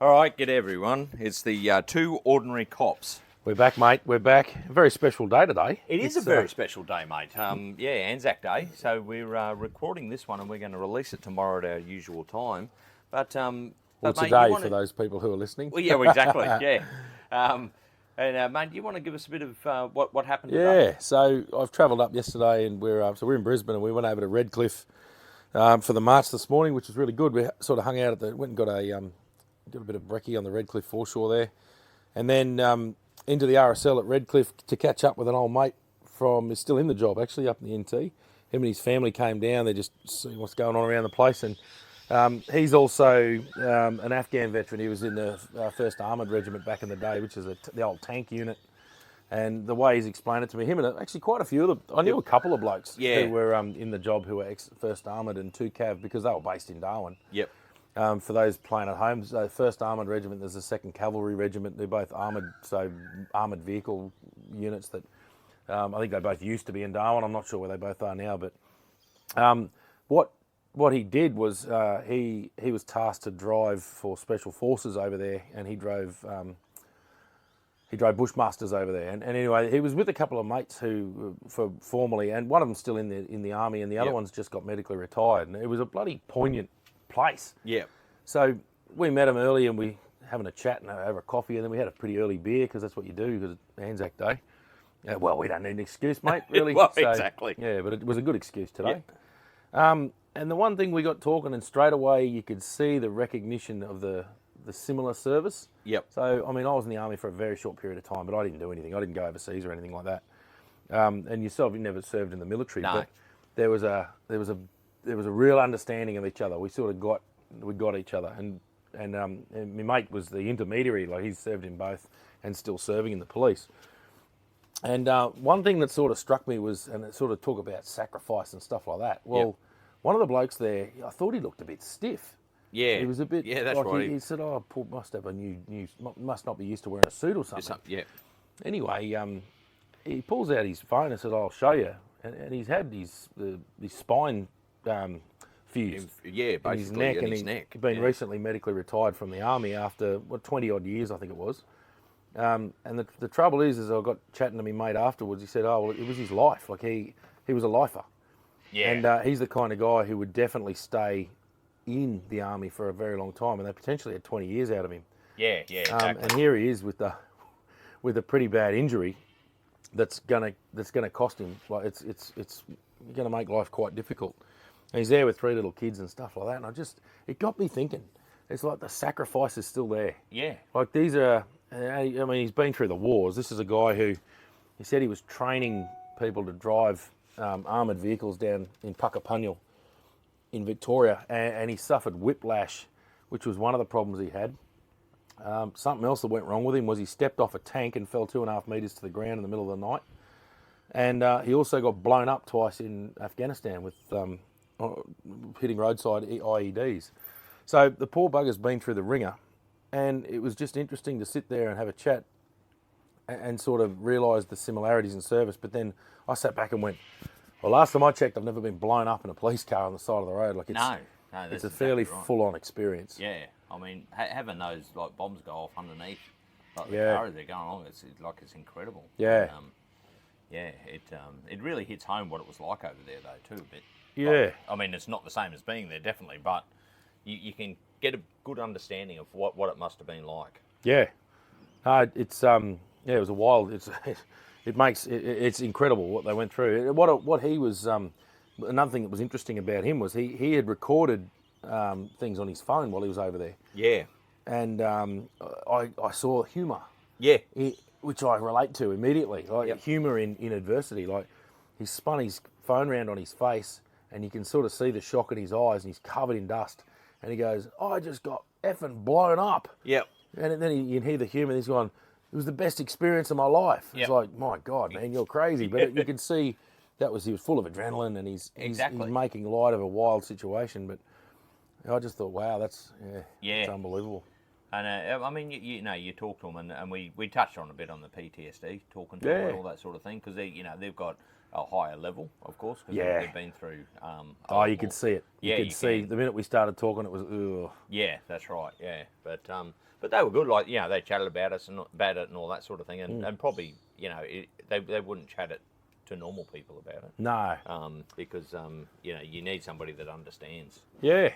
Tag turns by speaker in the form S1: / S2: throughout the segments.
S1: All right, g'day everyone. It's the two ordinary cops.
S2: We're back, mate. We're back. A very special day today.
S1: It's a very special day, mate. ANZAC Day. So we're recording this one, and we're going to release it tomorrow at our usual time. But
S2: it's
S1: mate,
S2: a day for those people who are listening.
S1: Well, yeah, exactly. Yeah. Mate, do you want to give us a bit of what happened today?
S2: Yeah. So I've travelled up yesterday, and we're in Brisbane, and we went over to Redcliffe for the march this morning, which was really good. We sort of hung out went and got did a bit of brekkie on the Redcliffe foreshore there, and then into the RSL at Redcliffe to catch up with an old mate he's still in the job actually up in the NT. Him and his family came down. They just see what's going on around the place, and he's also an Afghan veteran. He was in the 1st Armoured Regiment back in the day, which is the old tank unit. And the way he's explained it to me, him and actually quite a few of them, I knew a couple of blokes who were in the job who were 1st Armoured and 2 Cav because they were based in Darwin.
S1: Yep.
S2: For those playing at home, so 1st Armoured Regiment, there's the 2nd Cavalry Regiment. They're both armoured, so armoured vehicle units that I think they both used to be in Darwin. I'm not sure where they both are now, but what he did was he was tasked to drive for Special Forces over there, and he drove Bushmasters over there. And anyway, he was with a couple of mates who for formerly, and one of them's still in the army, and the other one's just got medically retired. And it was a bloody poignant place.
S1: Yeah.
S2: So we met him early, and we having a chat and over a coffee, and then we had a pretty early beer because that's what you do because it's Anzac Day. Well, we don't need an excuse, mate, really.
S1: Well, exactly.
S2: Yeah, but it was a good excuse today.
S1: Yeah.
S2: And the one thing we got talking, and straight away you could see the recognition of the similar service.
S1: Yep.
S2: So, I mean, I was in the army for a very short period of time, but I didn't do anything. I didn't go overseas or anything like that. And yourself, you never served in the military.
S1: No.
S2: But there was a real understanding of each other. We sort of got each other, and my mate was the intermediary. Like he's served in both and still serving in the police. And one thing that sort of struck me was, and it sort of talk about sacrifice and stuff like that. Well, one of the blokes there, I thought he looked a bit stiff.
S1: Yeah.
S2: He was a bit.
S1: Yeah, that's
S2: like
S1: right.
S2: He said, "Oh, Paul must have must not be used to wearing a suit or something."
S1: Yeah.
S2: Anyway, he pulls out his phone and said, "I'll show you." And he's had his spine fused
S1: Yeah,
S2: in his neck,
S1: in
S2: and
S1: his
S2: he's
S1: neck.
S2: been recently medically retired from the army after 20 odd years, I think it was. And the trouble is I got chatting to my mate afterwards. He said, "Oh, well, it was his life. Like he was a lifer."
S1: Yeah.
S2: And he's the kind of guy who would definitely stay in the army for a very long time, and they potentially had 20 years out of him.
S1: Yeah, exactly.
S2: And here he is with a pretty bad injury that's gonna cost him. Like it's gonna make life quite difficult. And he's there with 3 little kids and stuff like that, and it got me thinking. It's like the sacrifice is still there.
S1: Yeah.
S2: Like these are. I mean, he's been through the wars. This is a guy who, he said he was training people to drive armoured vehicles down in Puckapunyal in Victoria, and he suffered whiplash, which was one of the problems he had. Something else that went wrong with him was he stepped off a tank and fell 2.5 metres to the ground in the middle of the night. And he also got blown up twice in Afghanistan with hitting roadside IEDs. So the poor bugger's been through the ringer. And it was just interesting to sit there and have a chat and sort of realise the similarities in service. But then I sat back and went, well, last time I checked, I've never been blown up in a police car on the side of the road. Like it's a fairly full-on experience.
S1: Yeah, I mean, having those like bombs go off underneath, like the car as they're going along, it's incredible.
S2: Yeah.
S1: It really hits home what it was like over there though too a bit.
S2: Yeah.
S1: Like, I mean, it's not the same as being there definitely, but you can get a good understanding of what it must have been like.
S2: Yeah. It was a wild. It's incredible what they went through. What he was. Another thing that was interesting about him was he had recorded things on his phone while he was over there.
S1: Yeah.
S2: And I saw humour.
S1: Yeah.
S2: Which I relate to immediately. Like humour in adversity. Like he spun his phone around on his face, and you can sort of see the shock in his eyes, and he's covered in dust. And he goes, "I just got effing blown up."
S1: Yep.
S2: And then you can hear the humour. He's going, "It was the best experience of my life." It's like, my God, man, you're crazy. But you can see he was full of adrenaline, and he's making light of a wild situation. But I just thought, wow, it's unbelievable.
S1: And I mean, you talk to them, and we touched on a bit on the PTSD, talking to them and all that sort of thing, because they've got a higher level, of course, because
S2: Yeah.
S1: they've been through.
S2: You could see it.
S1: Yeah,
S2: you
S1: you
S2: could see
S1: can.
S2: the minute we started talking, it was ugh.
S1: Yeah, that's right. Yeah, but they were good. Like, you know, they chatted about us and about it and all that sort of thing, and probably, you know, they wouldn't chat it to normal people about it.
S2: No.
S1: Because you know, you need somebody that understands.
S2: Yeah.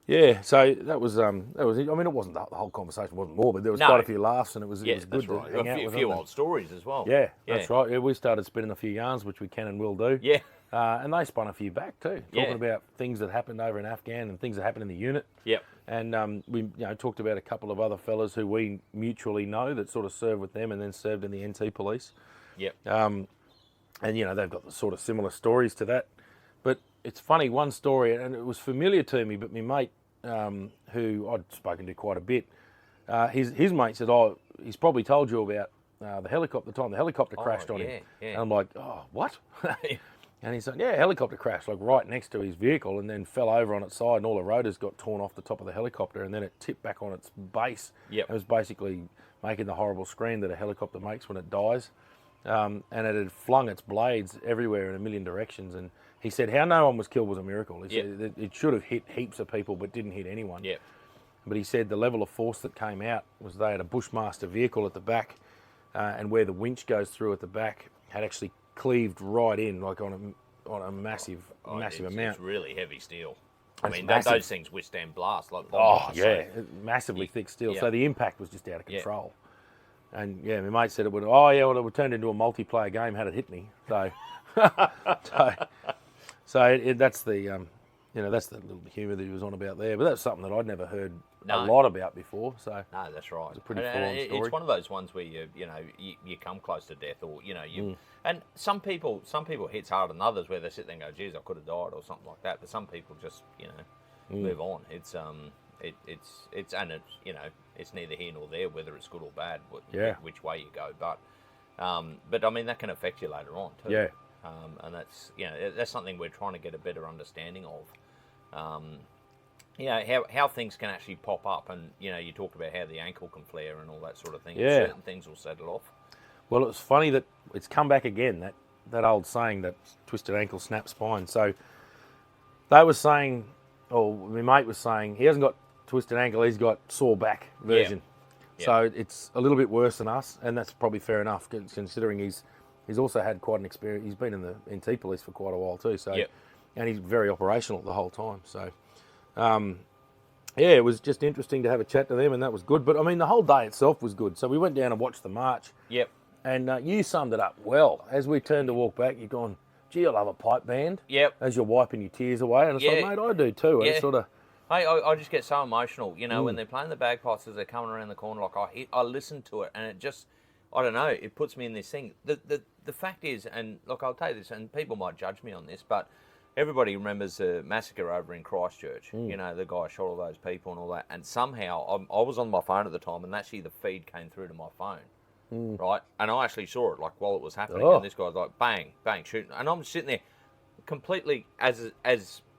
S2: Yeah, so that was. I mean, it wasn't the whole conversation wasn't more, but there was
S1: No.
S2: quite a few laughs, and it was
S1: Yeah,
S2: good
S1: that's
S2: to
S1: right.
S2: hang out
S1: A
S2: with
S1: few
S2: them.
S1: old stories as well.
S2: Yeah, that's right. Yeah, we started spinning a few yarns, which we can and will do.
S1: Yeah.
S2: And they spun a few back too, talking
S1: Yeah.
S2: about things that happened over in Afghan and things that happened in the unit.
S1: Yep.
S2: And we talked about a couple of other fellas who we mutually know that sort of served with them and then served in the NT police.
S1: Yep.
S2: And they've got the sort of similar stories to that. But it's funny, one story, and it was familiar to me, but my mate, who I'd spoken to quite a bit, his mate said, "Oh, he's probably told you about the helicopter. The time the helicopter crashed on him."
S1: Yeah.
S2: And I'm like, "Oh, what?" And he said, "Yeah, helicopter crashed like right next to his vehicle, and then fell over on its side, and all the rotors got torn off the top of the helicopter, and then it tipped back on its base.
S1: Yep.
S2: It was basically making the horrible scream that a helicopter makes when it dies." And it had flung its blades everywhere in a million directions. And he said how no one was killed was a miracle. He said it should have hit heaps of people but didn't hit anyone.
S1: Yep.
S2: But he said the level of force that came out was they had a Bushmaster vehicle at the back, and where the winch goes through at the back had actually cleaved right in, like on a massive amount.
S1: It's really heavy steel. I
S2: It's
S1: mean,
S2: massive.
S1: those things withstand blast like bomb
S2: Oh
S1: blast,
S2: yeah,
S1: so-
S2: massively thick steel.
S1: Yeah.
S2: So the impact was just out of
S1: Yeah.
S2: control. And yeah, my mate said it would. Oh yeah, well it would turn into a multiplayer game had it hit me. So, that's the that's the little humour that he was on about there. But that's something that I'd never heard a
S1: No.
S2: lot about before. So
S1: No, that's right. It's
S2: a pretty full-on story.
S1: It's one of those ones where you come close to death, or and some people hits harder than others, where they sit there and go, "Geez, I could have died," or something like that. But some people just move on. It's it's neither here nor there whether it's good or bad, which way you go. But I mean that can affect you later on too.
S2: Yeah.
S1: And that's something we're trying to get a better understanding of. How things can actually pop up, and you talked about how the ankle can flare and all that sort of thing.
S2: Yeah.
S1: Certain things will settle off.
S2: well, it's funny that it's come back again. That old saying, that twisted ankle, snap spine. So they were saying, or my mate was saying, he hasn't got twisted ankle, he's got sore back version.
S1: Yeah.
S2: So it's a little bit worse than us, and that's probably fair enough considering he's also had quite an experience. He's been in the NT police for quite a while too. So,
S1: Yep.
S2: and he's very operational the whole time. So, it was just interesting to have a chat to them, and that was good. But I mean, the whole day itself was good. So we went down and watched the march.
S1: Yep.
S2: And you summed it up well. As we turned to walk back, you're going, "Gee, I love a pipe band."
S1: Yep.
S2: As you're wiping your tears away, and it's
S1: Yeah.
S2: like, mate, I do too. And
S1: Yeah.
S2: it's sort of,
S1: I just get so emotional, when they're playing the bagpipes as they're coming around the corner. Like I listen to it, and it just, I don't know, it puts me in this thing. The fact is, and look, I'll tell you this, and people might judge me on this, but everybody remembers the massacre over in Christchurch. The guy shot all those people and all that. And somehow, I was on my phone at the time, and actually the feed came through to my phone. Right, and I actually saw it like while it was happening,
S2: Oh.
S1: and this guy's like bang, bang, shooting, and I'm sitting there completely as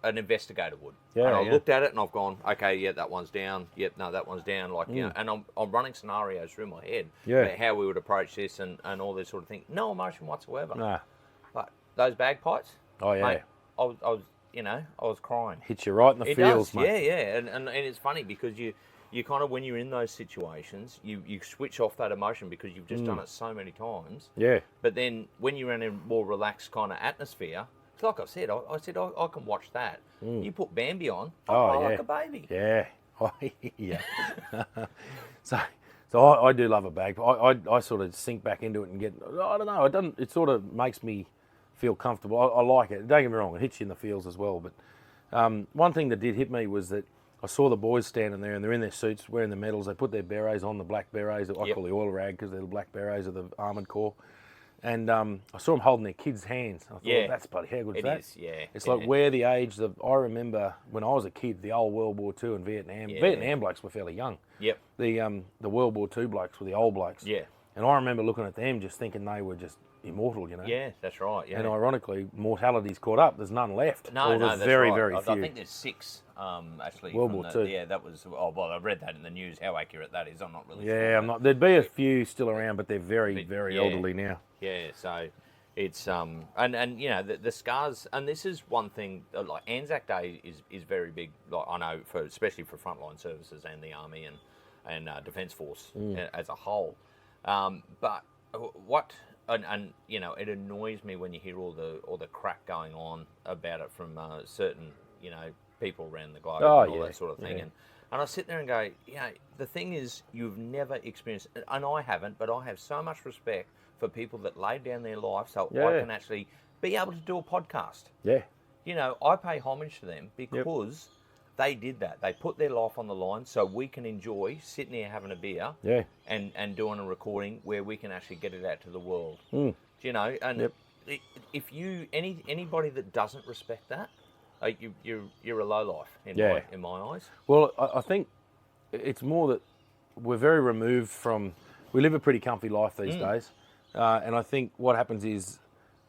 S1: an investigator would.
S2: Yeah,
S1: and I
S2: yeah.
S1: looked at it and I've gone, okay, yeah, that one's down. Yep, no, that one's down. Like and I'm running scenarios through my head about how we would approach this and all this sort of thing. No emotion whatsoever.
S2: nah.
S1: But those bagpipes,
S2: Oh, yeah.
S1: mate, I was crying.
S2: Hits you right in the
S1: It
S2: feels,
S1: does,
S2: mate.
S1: yeah. And it's funny because you kind of, when you're in those situations, you switch off that emotion because you've just done it so many times.
S2: Yeah.
S1: But then when you're in a more relaxed kind of atmosphere, it's like I said, I can watch that. You put Bambi on, I cry like a baby.
S2: Yeah. Yeah. So I do love a bag. I sort of sink back into it and get, I don't know, it sort of makes me feel comfortable. I like it. Don't get me wrong, it hits you in the feels as well. But one thing that did hit me was that I saw the boys standing there, and they're in their suits, wearing the medals. They put their berets on, the black berets. I call the oil rag because they're the black berets of the Armoured Corps. And I saw them holding their kids' hands. I thought, that's bloody, how good is that?
S1: It is, yeah.
S2: It's like where the age of, I remember when I was a kid, the old World War II and Vietnam.
S1: Yeah.
S2: Vietnam blokes were fairly young.
S1: Yep.
S2: The World War II blokes were the old blokes.
S1: Yeah.
S2: And I remember looking at them just thinking they were just immortal,
S1: Yeah, that's right. Yeah.
S2: And ironically, mortality's caught up. There's none left.
S1: No,
S2: Or
S1: no,
S2: there's
S1: that's
S2: very,
S1: right.
S2: very
S1: I
S2: few.
S1: think there's 6, actually.
S2: World
S1: from
S2: War
S1: the-
S2: II.
S1: Yeah, that was. Oh, well, I read that in the news. How accurate that is, I'm not really sure.
S2: Yeah, I'm not. There'd be a few still around, but they're very, very
S1: yeah.
S2: elderly now.
S1: Yeah, so It's and you know the scars, and this is one thing like Anzac Day is very big. Like I know for especially for frontline services and the army and Defence Force as a whole. But what and you know it annoys me when you hear all the crap going on about it from certain people around the globe and all that sort of thing. And I sit there and go, the thing is, you've never experienced, and I haven't, but I have so much respect for people that laid down their life so I can actually be able to do a podcast.
S2: Yeah.
S1: I pay homage to them because they did that. They put their life on the line so we can enjoy sitting here having a beer and doing a recording where we can actually get it out to the world. And if anybody that doesn't respect that, you're a lowlife in my eyes.
S2: Well, I think it's more that we're very removed from. We live a pretty comfy life these days, and I think what happens is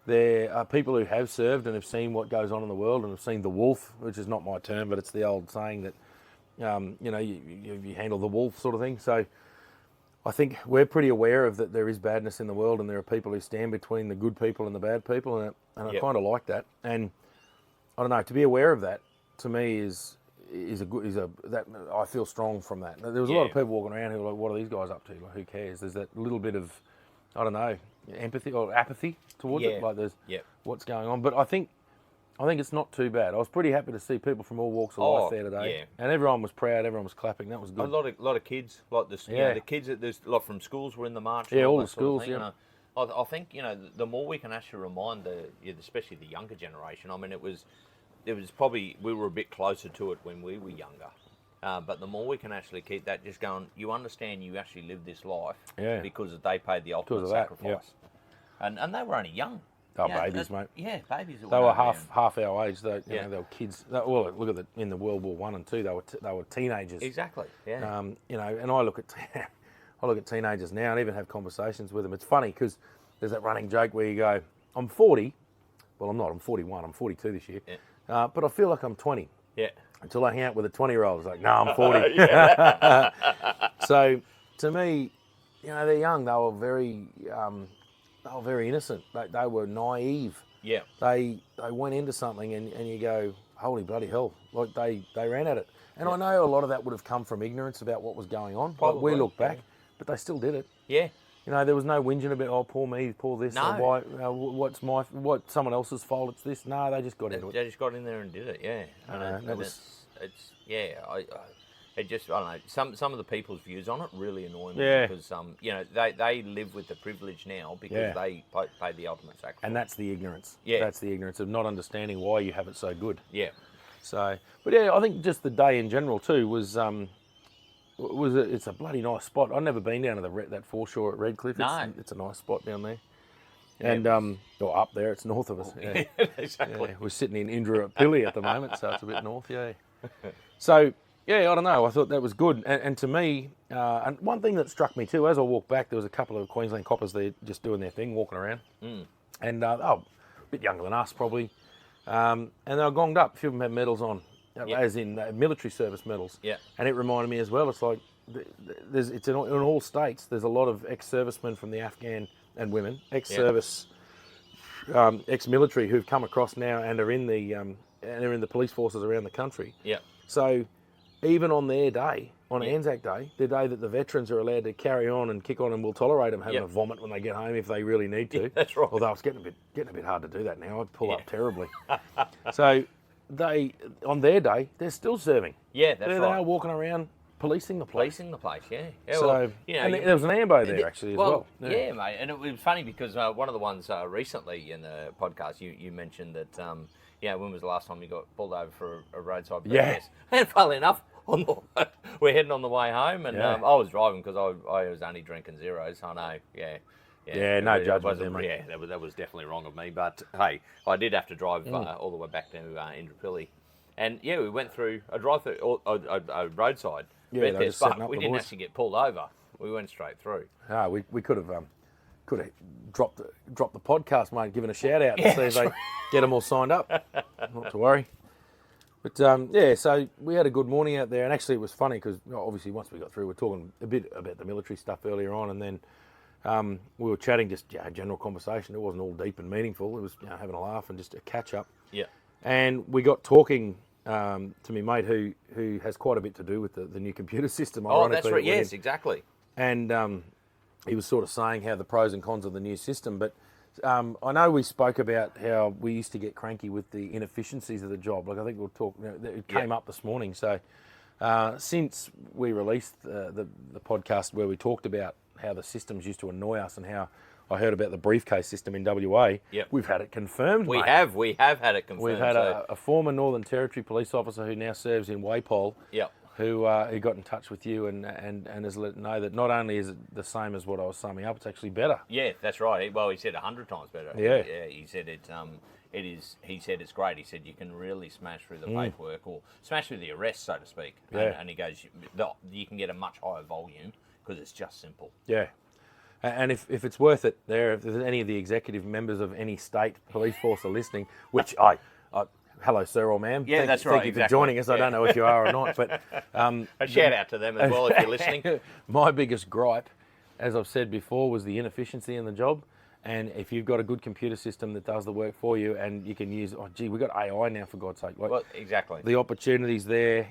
S2: there are people who have served and have seen what goes on in the world and have seen the wolf, which is not my term, but it's the old saying that you handle the wolf sort of thing. So I think we're pretty aware of that there is badness in the world, and there are people who stand between the good people and the bad people, and I kind of like that. And I don't know, to be aware of that to me is that I feel strong from that. There was a lot of people walking around who were like, "What are these guys up to? Like, who cares?" There's that little bit of, I don't know, empathy or apathy towards it. Like there's what's going on, but I think it's not too bad. I was pretty happy to see people from all walks of life there today, and everyone was proud. Everyone was clapping. That was good.
S1: A lot of kids like this. The kids that there's a lot from schools were in the march.
S2: Yeah, all the schools.
S1: I think the more we can actually remind especially the younger generation. I mean, it was probably we were a bit closer to it when we were younger, but the more we can actually keep that just going, you understand you actually live this life because they paid the ultimate sacrifice, and they were only young.
S2: Oh, babies, mate.
S1: Yeah, babies.
S2: They were half our age. They were kids. Well, look at in the World War I and II, they were teenagers.
S1: Exactly. Yeah.
S2: And I look at teenagers now and even have conversations with them. It's funny because there's that running joke where you go, "I'm 40." Well, I'm not. I'm 41. I'm 42 this year. Yeah. But I feel like I'm 20.
S1: Yeah.
S2: Until I hang out with a 20-year-old. It's like, no, I'm 40. So to me, they're young. They were very innocent. They were naive.
S1: Yeah.
S2: They went into something and you go, holy bloody hell. Like they ran at it. And I know a lot of that would have come from ignorance about what was going on. Probably, we look back, but they still did it.
S1: Yeah.
S2: There was no whinging about, oh, poor me, poor this,
S1: no.
S2: Why, what's someone else's fault, it's this. No, they just got into it.
S1: They just got in there and did it, yeah. I don't know. Some of the people's views on it really annoy me because they live with the privilege now because they paid the ultimate sacrifice.
S2: And that's the ignorance.
S1: Yeah.
S2: That's the ignorance of not understanding why you have it so good.
S1: Yeah.
S2: So, but yeah, I think just the day in general too was it's a bloody nice spot. I've never been down to that foreshore at Redcliffe.
S1: No.
S2: It's a nice spot down there. And or up there, it's north of us. Yeah.
S1: Exactly.
S2: Yeah, we're sitting in Indooroopilly at the moment, so it's a bit north, So, I don't know. I thought that was good. And to me, and one thing that struck me too, as I walked back, there was a couple of Queensland coppers there just doing their thing, walking around. And they were a bit younger than us probably. And they were gonged up. A few of them had medals on. As in military service medals.
S1: Yeah.
S2: And it reminded me as well, it's like, it's in all states, there's a lot of ex-servicemen from the Afghan and women, ex-service, ex-military who've come across now and are in the police forces around the country.
S1: Yeah.
S2: So even on their day, on Anzac Day, the day that the veterans are allowed to carry on and kick on and we'll tolerate them having a vomit when they get home if they really need to.
S1: Yeah, that's right.
S2: Although it's getting a bit hard to do that now. I'd pull up terribly. So they, on their day, they're still serving.
S1: Yeah, that's right.
S2: They are walking around policing the place.
S1: Yeah.
S2: So, and there was an ambo there actually as well.
S1: Yeah, mate. And it was funny because one of the ones recently in the podcast, you mentioned that, when was the last time you got pulled over for a roadside protest? And funnily enough, we're heading on the way home, and I was driving because I was only drinking zeros. I know,
S2: Yeah, no judgment there, mate.
S1: Yeah, that was definitely wrong of me. But hey, I did have to drive all the way back to Indooroopilly, and we went through a a roadside test, but we didn't actually get pulled over. We went straight through.
S2: We could have dropped the podcast, mate, given a shout out and see if they get them all signed up. Not to worry. But so we had a good morning out there, and actually it was funny because obviously once we got through, we were talking a bit about the military stuff earlier on, and then we were chatting, just general conversation. It wasn't all deep and meaningful. It was having a laugh and just a catch up.
S1: Yeah.
S2: And we got talking to my mate who has quite a bit to do with the new computer system.
S1: Oh, that's right. Yes, exactly.
S2: And he was sort of saying how the pros and cons of the new system. But I know we spoke about how we used to get cranky with the inefficiencies of the job. Like I think we'll talk. It came up this morning. So since we released the podcast where we talked about how the systems used to annoy us and how I heard about the briefcase system in WA, we've had it confirmed.
S1: We have had it confirmed.
S2: We've had a former Northern Territory police officer who now serves in Wapol.
S1: Yep.
S2: Who got in touch with you and has let know that not only is it the same as what I was summing up, it's actually better.
S1: Yeah, that's right. Well, he said 100 times better.
S2: Yeah.
S1: He said it is. He said it's great. He said you can really smash through the paperwork or smash through the arrest, so to speak.
S2: Yeah.
S1: And he goes, you can get a much higher volume because it's just simple.
S2: Yeah. And if it's worth it, if there's any of the executive members of any state police force are listening, which hello, sir or ma'am.
S1: Yeah, that's right.
S2: Thank you for joining us. I don't know if you are or not, but
S1: a shout out to them as well if you're listening.
S2: My biggest gripe, as I've said before, was the inefficiency in the job. And if you've got a good computer system that does the work for you, and you can use, we've got AI now, for God's sake.
S1: Well, exactly.
S2: The opportunities there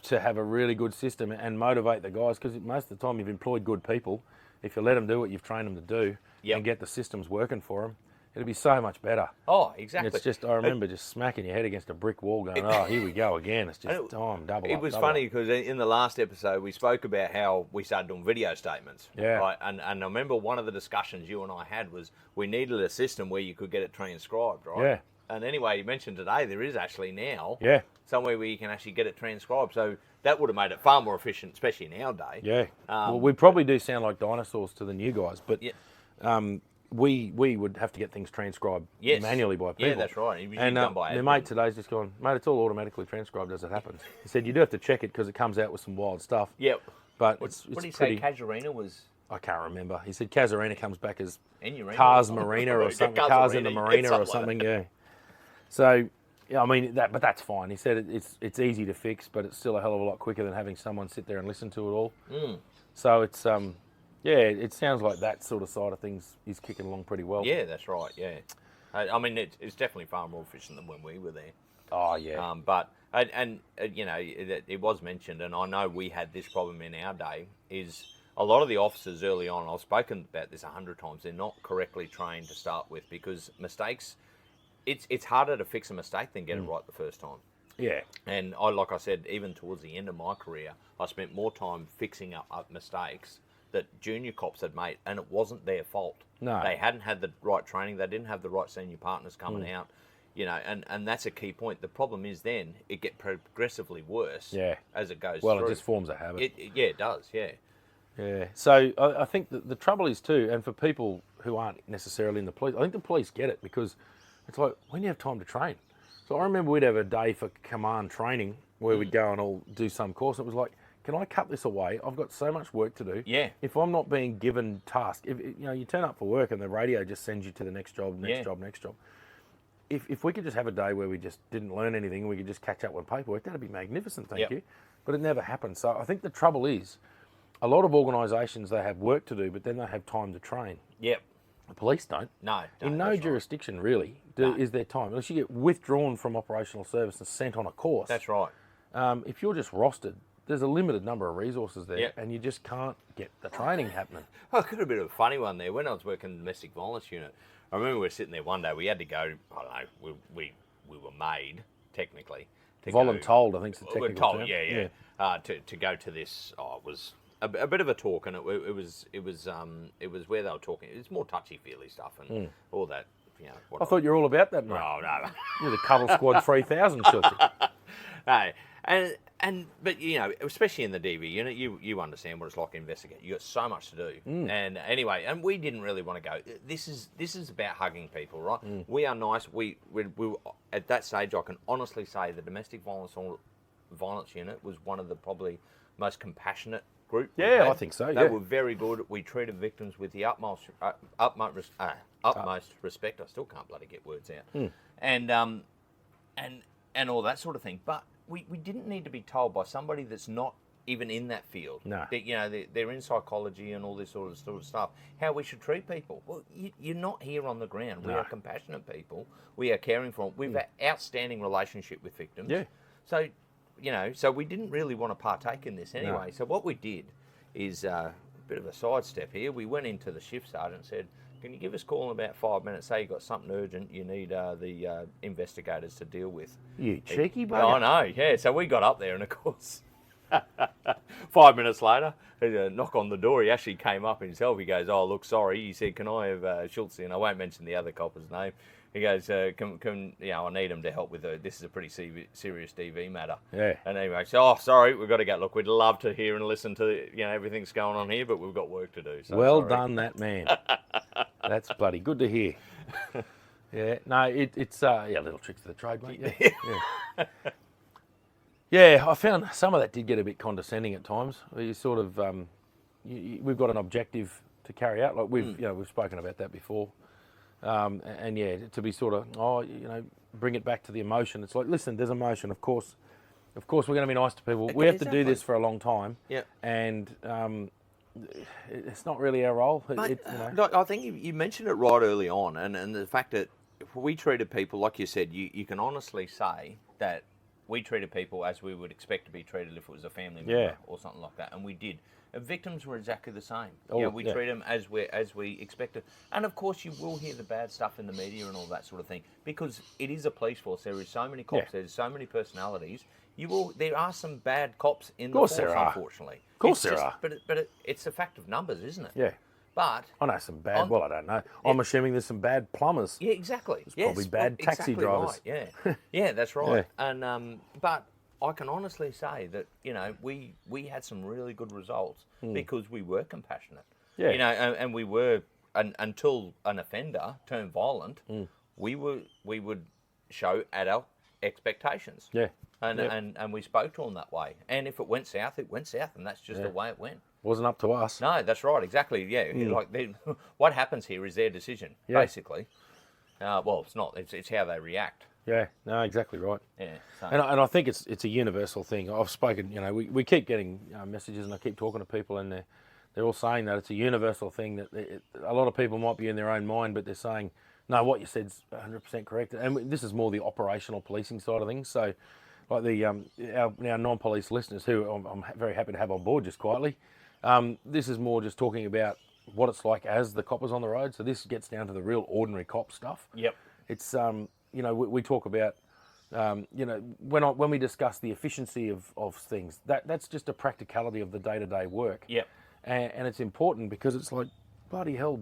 S2: to have a really good system and motivate the guys, because most of the time you've employed good people. If you let them do what you've trained them to do and get the systems working for them, it'll be so much better.
S1: Oh, exactly.
S2: It's just, I remember just smacking your head against a brick wall going, here we go again. It's just time, double
S1: It
S2: up,
S1: was
S2: double
S1: funny
S2: up.
S1: because in the last episode we spoke about how we started doing video statements.
S2: Yeah.
S1: Right? And I remember one of the discussions you and I had was we needed a system where you could get it transcribed, right?
S2: Yeah.
S1: And anyway, you mentioned today there is actually now
S2: Yeah.
S1: somewhere where you can actually get it transcribed. So that would have made it far more efficient, especially in our day.
S2: Yeah. Well, we probably do sound like dinosaurs to the new guys, but we would have to get things transcribed manually by people.
S1: Yeah, that's right.
S2: And my mate today's just gone, mate, it's all automatically transcribed as it happens. He said, you do have to check it because it comes out with some wild stuff.
S1: Yep.
S2: But
S1: what
S2: it's
S1: did he
S2: pretty...
S1: say Casuarina was?
S2: I can't remember. He said Casuarina comes back as
S1: Enurina.
S2: Cars Marina or something. Cars in the Marina or something, yeah. So, yeah, I mean, but that's fine. He said it's easy to fix, but it's still a hell of a lot quicker than having someone sit there and listen to it all. So it's, it sounds like that sort of side of things is kicking along pretty well.
S1: Yeah, that's right, yeah. I mean, it's definitely far more efficient than when we were there.
S2: Oh, yeah.
S1: But it was mentioned, and I know we had this problem in our day, is a lot of the officers early on, I've spoken about this 100 times, they're not correctly trained to start with because mistakes, it's harder to fix a mistake than get it right the first time.
S2: Yeah.
S1: And like I said, even towards the end of my career, I spent more time fixing up mistakes that junior cops had made, and it wasn't their fault.
S2: No.
S1: They hadn't had the right training, they didn't have the right senior partners coming out, and that's a key point. The problem is then it gets progressively worse as it goes through.
S2: It just forms a habit.
S1: It does, yeah.
S2: Yeah. So I think that the trouble is too, and for people who aren't necessarily in the police, I think the police get it because it's like, when do you have time to train? So I remember we'd have a day for command training where we'd go and all do some course. It was like, can I cut this away? I've got so much work to do.
S1: Yeah.
S2: If I'm not being given tasks, if you turn up for work and the radio just sends you to the next job, next job. If we could just have a day where we just didn't learn anything, we could just catch up on paperwork, that'd be magnificent, thank you. But it never happens. So I think the trouble is, a lot of organisations, they have work to do, but then they have time to train.
S1: Yep.
S2: The police don't.
S1: No.
S2: In no jurisdiction, really, is there time. Unless you get withdrawn from operational service and sent on a course.
S1: That's right.
S2: If you're just rostered, there's a limited number of resources there, and you just can't get the training happening.
S1: Well, I got a bit of a funny one there. When I was working in the domestic violence unit, I remember we were sitting there one day. We had to go, I don't know, we were made, technically.
S2: Voluntold, I think, is the technical
S1: We're told,
S2: term.
S1: yeah. To go to this, it was a bit of a talk, and it was where they were talking. It's more touchy-feely stuff and all that.
S2: I thought you were all about that, mate.
S1: No.
S2: You're the Cuddle Squad 3000, Schultzy.
S1: No, but especially in the DV unit, you understand what it's like to investigate. You got so much to do, and anyway, and we didn't really want to go. This is about hugging people, right? We are nice. We at that stage, I can honestly say the domestic violence unit was one of the probably most compassionate group.
S2: Yeah, I think so.
S1: They were very good. We treated victims with the utmost respect. I still can't bloody get words out, and all that sort of thing. But we didn't need to be told by somebody that's not even in that field.
S2: No.
S1: They're in psychology and all this sort of stuff. How we should treat people. Well, you're not here on the ground. We
S2: No.
S1: are compassionate people. We are caring for them. We've an outstanding relationship with victims.
S2: Yeah.
S1: So, so we didn't really want to partake in this anyway.
S2: No.
S1: So what we did is a bit of a sidestep here. We went into the shift sergeant and said, can you give us a call in about 5 minutes? Say you got something urgent you need the investigators to deal with.
S2: You cheeky bugger.
S1: Oh, I know, yeah. So we got up there and, of course, 5 minutes later, a knock on the door. He actually came up himself. He goes, oh, look, sorry. He said, can I have Schultzy? And I won't mention the other copper's name. He goes, can I need him to help with this is a pretty serious DV matter.
S2: Yeah.
S1: And anyway, so, oh, sorry, we've got to go. Look, we'd love to hear and listen to, everything's going on here, but we've got work to do. So
S2: Well
S1: sorry.
S2: done, that man. That's bloody good to hear. Yeah, no, it's little tricks of the trade, mate. Yeah. Yeah, I found some of that did get a bit condescending at times. You sort of, we've got an objective to carry out. Like we've spoken about that before. And yeah, to be sort of, bring it back to the emotion. It's like, listen, there's emotion. Of course, we're going to be nice to people. We have to do this for a long time.
S1: Yeah.
S2: And it's not really our role.
S1: I think you mentioned it right early on, and the fact that if we treated people, like you said, you can honestly say that we treated people as we would expect to be treated if it was a family member or something like that, and we did. And victims were exactly the same. We treat them as we expected. And of course, you will hear the bad stuff in the media and all that sort of thing, because it is a police force. There is so many cops. There's so many personalities. There are some bad cops in the force, unfortunately.
S2: Of course there are.
S1: But it's a fact of numbers, isn't it?
S2: Yeah.
S1: But
S2: I know some bad. Well, I don't know. I'm assuming there's some bad plumbers.
S1: Yeah, exactly.
S2: There's probably bad taxi drivers.
S1: Right. Yeah, yeah, that's right. And but I can honestly say that we had some really good results because we were compassionate.
S2: Yeah.
S1: And we were until an offender turned violent, we would show adult expectations.
S2: Yeah.
S1: And we spoke to them that way. And if it went south, and that's just the way it went.
S2: Wasn't up to us.
S1: No, that's right, exactly. Yeah, what happens here is their decision, basically. Well, it's not. It's how they react.
S2: Yeah, no, exactly right.
S1: Yeah, so.
S2: And I think it's a universal thing. I've spoken. We keep getting messages, and I keep talking to people, and they're all saying that it's a universal thing. That a lot of people might be in their own mind, but they're saying, no, what you said's 100% correct. And this is more the operational policing side of things. So, like our non-police listeners, who I'm very happy to have on board just quietly. This is more just talking about what it's like as the coppers on the road. So this gets down to the real ordinary cop stuff.
S1: Yep.
S2: It's we talk about when we discuss the efficiency of things, that's just a practicality of the day-to-day work.
S1: Yep.
S2: And it's important because it's like, bloody hell,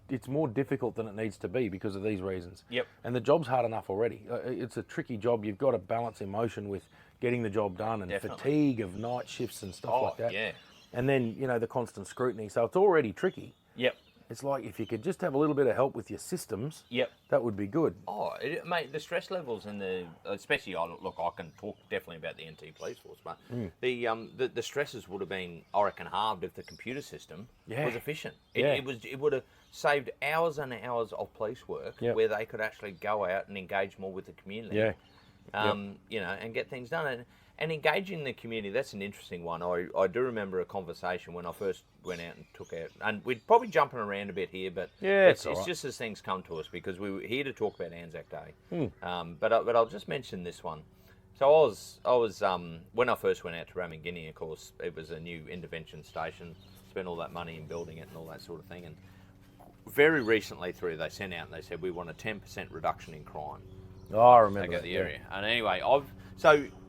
S2: it's more difficult than it needs to be because of these reasons.
S1: Yep.
S2: And the job's hard enough already. It's a tricky job. You've got to balance emotion with getting the job done and fatigue of night shifts and stuff like that.
S1: Yeah.
S2: And then, the constant scrutiny. So it's already tricky.
S1: Yep.
S2: It's like if you could just have a little bit of help with your systems, that would be good.
S1: Oh, mate, the stress levels and especially, I can talk definitely about the NT Police Force, but the stresses would have been, I reckon, halved if the computer system was efficient. It would have saved hours and hours of police work where they could actually go out and engage more with the community. And get things done. And engaging the community, that's an interesting one. I do remember a conversation when I first went out and took out, and we're probably jumping around a bit here, but it's just as things come to us because we were here to talk about ANZAC Day. But I'll just mention this one. So I was when I first went out to Ramangini, of course, it was a new intervention station, spent all that money in building it and all that sort of thing. And very recently they sent out and they said, we want a 10% reduction in crime.
S2: Oh, I remember
S1: that. The area. And anyway,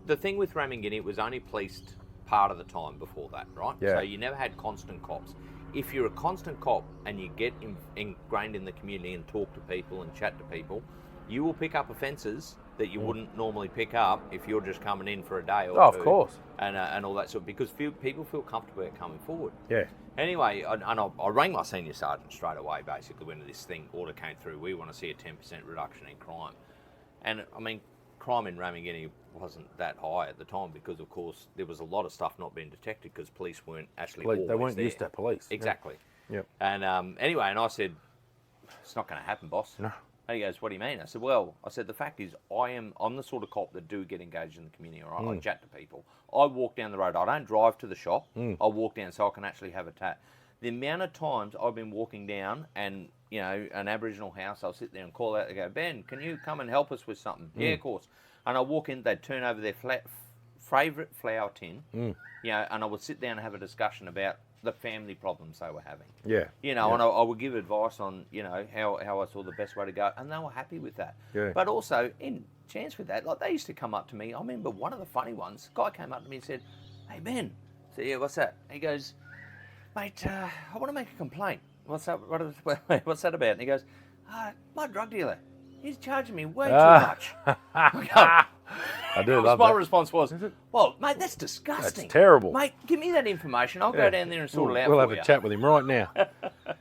S1: the thing with Ramangini, it was only policed part of the time before that, right?
S2: Yeah.
S1: So you never had constant cops. If you're a constant cop and you get ingrained in the community and talk to people and chat to people, you will pick up offences that you wouldn't normally pick up if you're just coming in for a day or two.
S2: Of course.
S1: And all that sort of, because people feel comfortable at coming forward.
S2: Yeah.
S1: Anyway, I rang my senior sergeant straight away, basically, when this order came through. We want to see a 10% reduction in crime. And, I mean, crime in Ramangini wasn't that high at the time because, of course, there was a lot of stuff not being detected because police weren't actually always
S2: they weren't
S1: there.
S2: used to police.
S1: Exactly.
S2: Yep.
S1: And anyway, and I said, it's not going to happen, boss.
S2: No.
S1: And he goes, what do you mean? I said, well, the fact is, I'm the sort of cop that do get engaged in the community, all right? I chat to people. I walk down the road. I don't drive to the shop. I walk down so I can actually have a chat. The amount of times I've been walking down and, you know, an Aboriginal house, I'll sit there and call out, they go, Ben, can you come and help us with something? Yeah, of course. And I walk in, they'd turn over their favourite flower tin, you know, and I would sit down and have a discussion about the family problems they were having.
S2: Yeah.
S1: You know, and I would give advice on, you know, how I saw the best way to go, and they were happy with that.
S2: Yeah.
S1: But also, in chance with that, like, they used to come up to me. I remember one of the funny ones, a guy came up to me and said, hey, Ben. I said, yeah, what's that? He goes, mate, I want to make a complaint. What's that? What's that about? And he goes, my drug dealer, he's charging me way too much.
S2: I do love
S1: my
S2: that.
S1: response was, well, mate, that's disgusting.
S2: That's terrible.
S1: Mate, give me that information. I'll go down there and sort it out
S2: We'll
S1: for
S2: have
S1: you.
S2: a chat with him right now.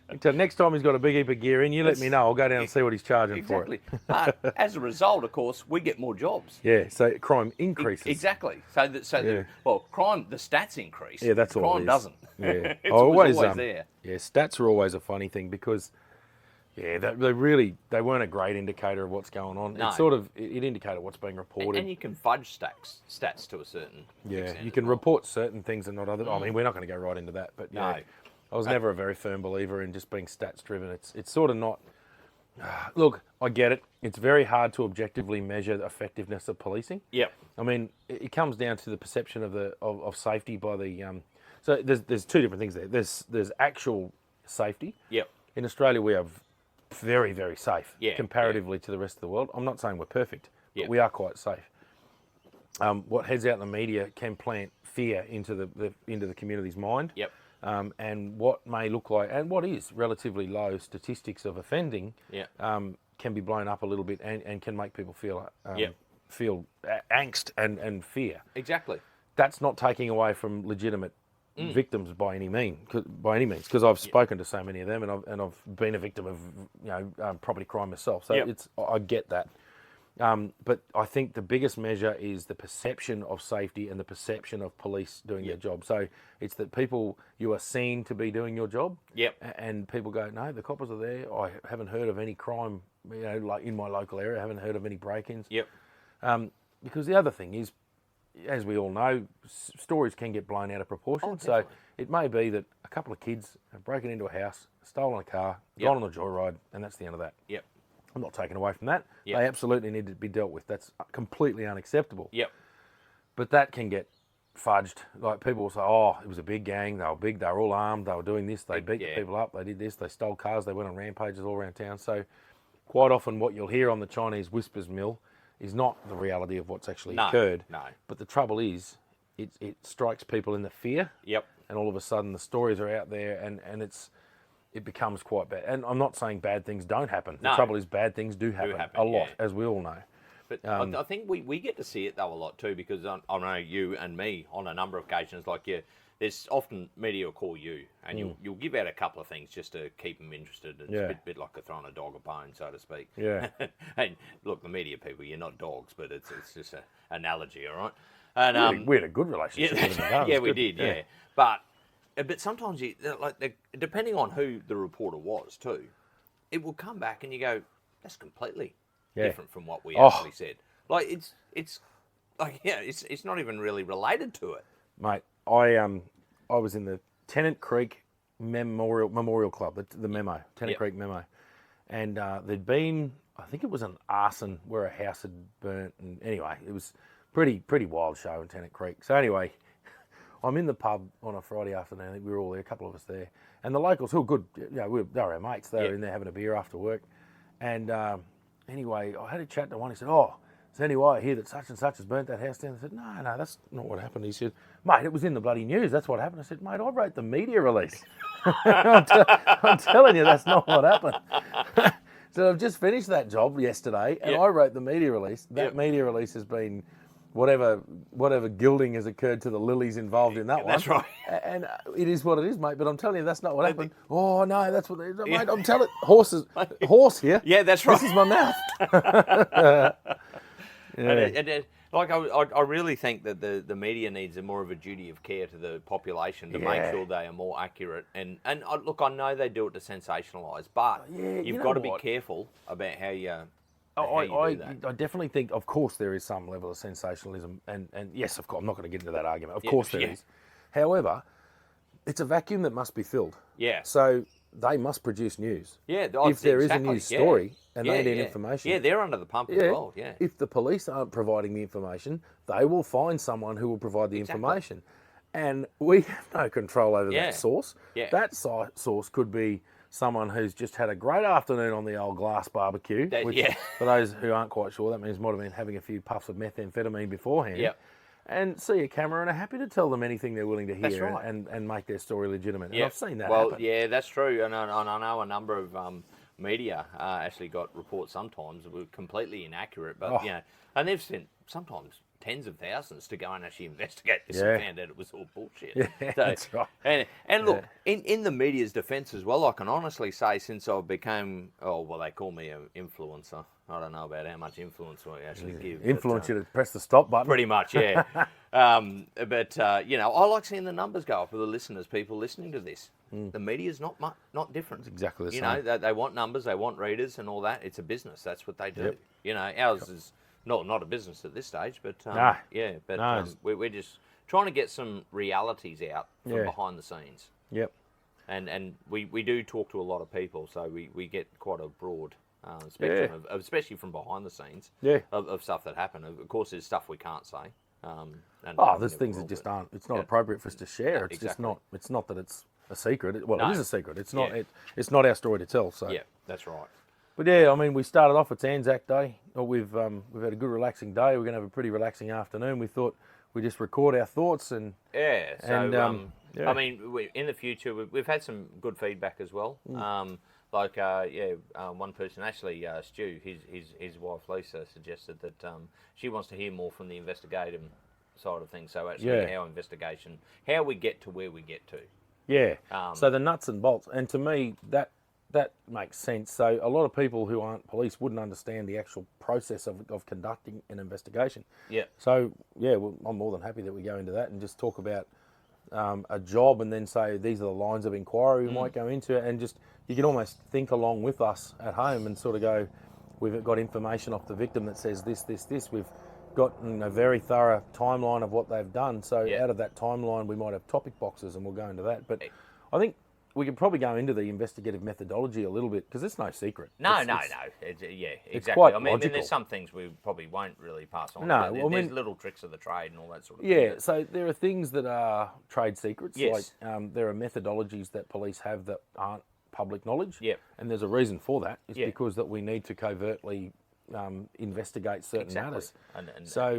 S2: Until next time he's got a big heap of gear in, you let me know. I'll go down and see what he's charging for it.
S1: But as a result, of course, we get more jobs.
S2: Yeah, so crime increases.
S1: Exactly. So crime, the stats increase.
S2: Yeah, that's all it
S1: crime
S2: is.
S1: doesn't.
S2: Yeah.
S1: It's always there.
S2: Yeah, stats are always a funny thing because, yeah, they weren't a great indicator of what's going on.
S1: No.
S2: It sort of, it indicated what's being reported.
S1: And you can fudge stats to a certain extent
S2: you can
S1: as well.
S2: report certain things and not others. I mean, we're not going to go right into that, but yeah,
S1: No.
S2: I was never a very firm believer in just being stats driven. It's sort of not. Look, I get it. It's very hard to objectively measure the effectiveness of policing.
S1: Yep.
S2: I mean, it comes down to the perception of safety by the. So there's two different things there. There's actual safety.
S1: Yep.
S2: In Australia, we are very, very safe comparatively
S1: yeah.
S2: to the rest of the world. I'm not saying we're perfect,
S1: Yep.
S2: but we are quite safe. What heads out in the media can plant fear into the community's mind.
S1: Yep.
S2: And what may look like, and what is relatively low statistics of offending,
S1: Yep.
S2: Can be blown up a little bit and can make people feel
S1: Yep.
S2: angst and fear.
S1: Exactly.
S2: That's not taking away from legitimate victims by any means, because I've spoken to so many of them, and I've been a victim of property crime myself. So
S1: Yep.
S2: I get that. But I think the biggest measure is the perception of safety and the perception of police doing their job. So it's that you are seen to be doing your job.
S1: Yep.
S2: And people go, no, the coppers are there. I haven't heard of any crime, like in my local area. I haven't heard of any break-ins.
S1: Yep.
S2: Because the other thing is, as we all know, stories can get blown out of proportion.
S1: Oh,
S2: so it may be that a couple of kids have broken into a house, stolen a car, gone on a joyride, and that's the end of that.
S1: Yep.
S2: I'm not taking away from that.
S1: Yep.
S2: They absolutely need to be dealt with. That's completely unacceptable.
S1: Yep.
S2: But that can get fudged. Like, people will say, oh, it was a big gang, they were big, they were all armed, they were doing this, they beat the people up, they did this, they stole cars, they went on rampages all around town. So quite often what you'll hear on the Chinese whispers mill is not the reality of what's actually occurred.
S1: No.
S2: But the trouble is, it strikes people in the fear.
S1: Yep.
S2: And all of a sudden the stories are out there and it becomes quite bad. And I'm not saying bad things don't happen. The trouble is bad things do happen a lot, as we all know.
S1: But I think we get to see it, though, a lot, too, because I know you and me on a number of occasions, like, there's often media will call you, and you'll give out a couple of things just to keep them interested. It's a bit like throwing a dog a bone, so to speak.
S2: Yeah.
S1: And look, the media people, you're not dogs, but it's just an analogy, all right? And
S2: we had a good relationship with them.
S1: Yeah, we did, yeah. But sometimes, depending on who the reporter was, too, it will come back and you go, that's completely different from what we actually said. Like, it's not even really related to it.
S2: Mate, I was in the Tennant Creek Memorial Club, the memo, Tennant Creek memo, and there'd been, I think it was an arson where a house had burnt, and anyway, it was pretty wild show in Tennant Creek. So anyway, I'm in the pub on a Friday afternoon. I think we were all there, a couple of us there, and the locals who were good, they were our mates. They were in there having a beer after work, and anyway, I had a chat to one. He said, "Oh, so anyway, I hear that such and such has burnt that house down." I said, "No, that's not what happened." He said, "Mate, it was in the bloody news. That's what happened." I said, "Mate, I wrote the media release." I'm telling you, that's not what happened. So I've just finished that job yesterday, and I wrote the media release. That media release has been whatever gilding has occurred to the lilies involved in that one.
S1: That's right.
S2: And it is what it is, mate. But I'm telling you, that's not what happened. Oh no, that's what. Mate, I'm telling horse here.
S1: Yeah, that's right.
S2: This is my mouth.
S1: And Like, I really think that the media needs more of a duty of care to the population to make sure they are more accurate. And look, I know they do it to sensationalise, but you've got to be careful about how you do that.
S2: I definitely think, of course, there is some level of sensationalism, and yes, of course, I'm not going to get into that argument. Of course there is. However, it's a vacuum that must be filled.
S1: Yeah.
S2: So they must produce news.
S1: Yeah.
S2: If there is a news story and they need information.
S1: Yeah, they're under the pump as well. Yeah.
S2: If the police aren't providing the information, they will find someone who will provide the information. And we have no control over that source. Yeah. That source could be someone who's just had a great afternoon on the old glass barbecue, which for those who aren't quite sure, that means might have been having a few puffs of methamphetamine beforehand. Yep. And see a camera and are happy to tell them anything they're willing to hear and make their story legitimate. And I've seen that happen.
S1: Well, yeah, that's true. And I know a number of media actually got reports sometimes that were completely inaccurate, but and they've spent sometimes tens of thousands to go and actually investigate this and found out it was all bullshit.
S2: Yeah, so, that's right.
S1: And look, in the media's defence as well, I can honestly say since I've become, they call me an influencer. I don't know about how much influence we actually give.
S2: Influence you to press the stop button.
S1: Pretty much, yeah. But I like seeing the numbers go up for the listeners, people listening to this. The media's not different.
S2: It's exactly the same.
S1: You know, they want numbers, they want readers and all that. It's a business. That's what they do. Yep. You know, ours is not a business at this stage, but we're just trying to get some realities out from behind the scenes.
S2: Yep.
S1: And we do talk to a lot of people, so we get quite a broad spectrum, of, especially from behind the scenes, of stuff that happened. Of course, there's stuff we can't say.
S2: There's things that just aren't. It's not appropriate for us to share. It's just not. It's not that it's a secret. It is a secret. It's not. It's not our story to tell. So
S1: yeah, that's right.
S2: But yeah, I mean, we started off. It's ANZAC Day. We've had a good relaxing day. We're going to have a pretty relaxing afternoon. We thought we'd just record our thoughts and
S1: I mean, in the future, we've had some good feedback as well. One person, actually, Stu, his wife Lisa, suggested that she wants to hear more from the investigative side of things. So actually, our investigation, how we get to where we get to.
S2: Yeah. So the nuts and bolts, and to me that makes sense. So a lot of people who aren't police wouldn't understand the actual process of conducting an investigation. Yeah. So I'm more than happy that we go into that and just talk about a job, and then say these are the lines of inquiry we might go into, and just you can almost think along with us at home and sort of go, we've got information off the victim that says this. We've gotten a very thorough timeline of what they've done. So out of that timeline, we might have topic boxes, and we'll go into that. But I think we could probably go into the investigative methodology a little bit, because it's no secret.
S1: No. Exactly.
S2: It's quite
S1: logical. There's some things we probably won't really pass on.
S2: No,
S1: there's little tricks of the trade and all that sort of
S2: thing.
S1: Yeah,
S2: so there are things that are trade secrets. Yes. Like there are methodologies that police have that aren't public knowledge. Yep. And there's a reason for that. It's because that we need to covertly investigate certain matters.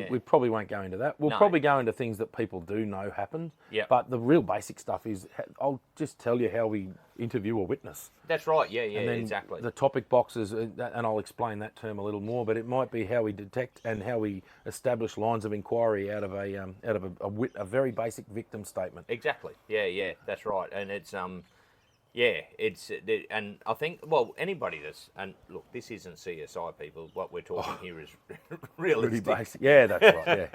S2: We probably won't go into that. We'll probably go into things that people do know happened. Yep. But the real basic stuff is, I'll just tell you how we interview a witness.
S1: That's right. Yeah,
S2: and then
S1: exactly.
S2: The topic boxes, and I'll explain that term a little more, but it might be how we detect and how we establish lines of inquiry out of a very basic victim statement.
S1: Exactly. Yeah, that's right. And it's and I think, anybody that's, and look, this isn't CSI, people. What we're talking here is realistic.
S2: Really basic. Yeah, that's right.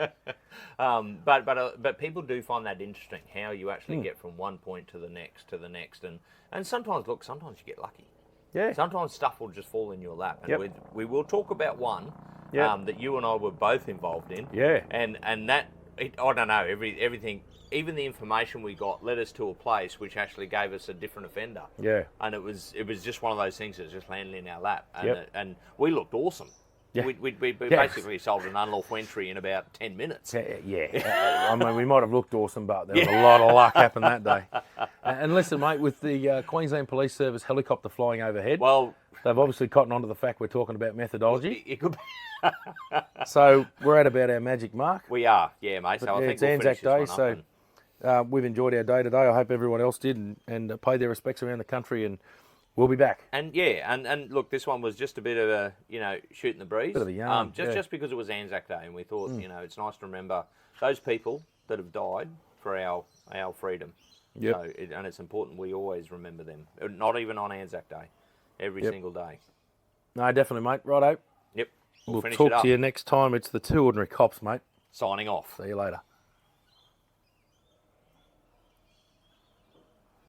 S2: Yeah.
S1: But people do find that interesting, how you actually get from one point to the next, and sometimes you get lucky. Yeah. Sometimes stuff will just fall in your lap, and we will talk about one that you and I were both involved in. Yeah. And that, I don't know, everything. Even the information we got led us to a place which actually gave us a different offender. Yeah. And it was just one of those things that just landed in our lap. And, and we looked awesome. Yeah. We basically solved an unlawful entry in about 10 minutes.
S2: Yeah. I mean, we might have looked awesome, but there was a lot of luck happened that day. And listen, mate, with the Queensland Police Service helicopter flying overhead, they've obviously cottoned on to the fact we're talking about methodology.
S1: It could be.
S2: So we're at about our magic mark.
S1: We are, mate. But so I think
S2: it's ANZAC Day, so we've enjoyed our day today. I hope everyone else did, and paid their respects around the country, and we'll be back.
S1: And and look, this one was just a bit of a, shoot in the breeze.
S2: Bit of a yarn.
S1: Just because it was ANZAC Day, and we thought, it's nice to remember those people that have died for our freedom. Yep. So, and it's important we always remember them. Not even on ANZAC Day, every single day.
S2: No, definitely, mate. Righto.
S1: Yep.
S2: We'll talk to you next time. It's the Two Ordinary Cops, mate.
S1: signing off.
S2: See you later.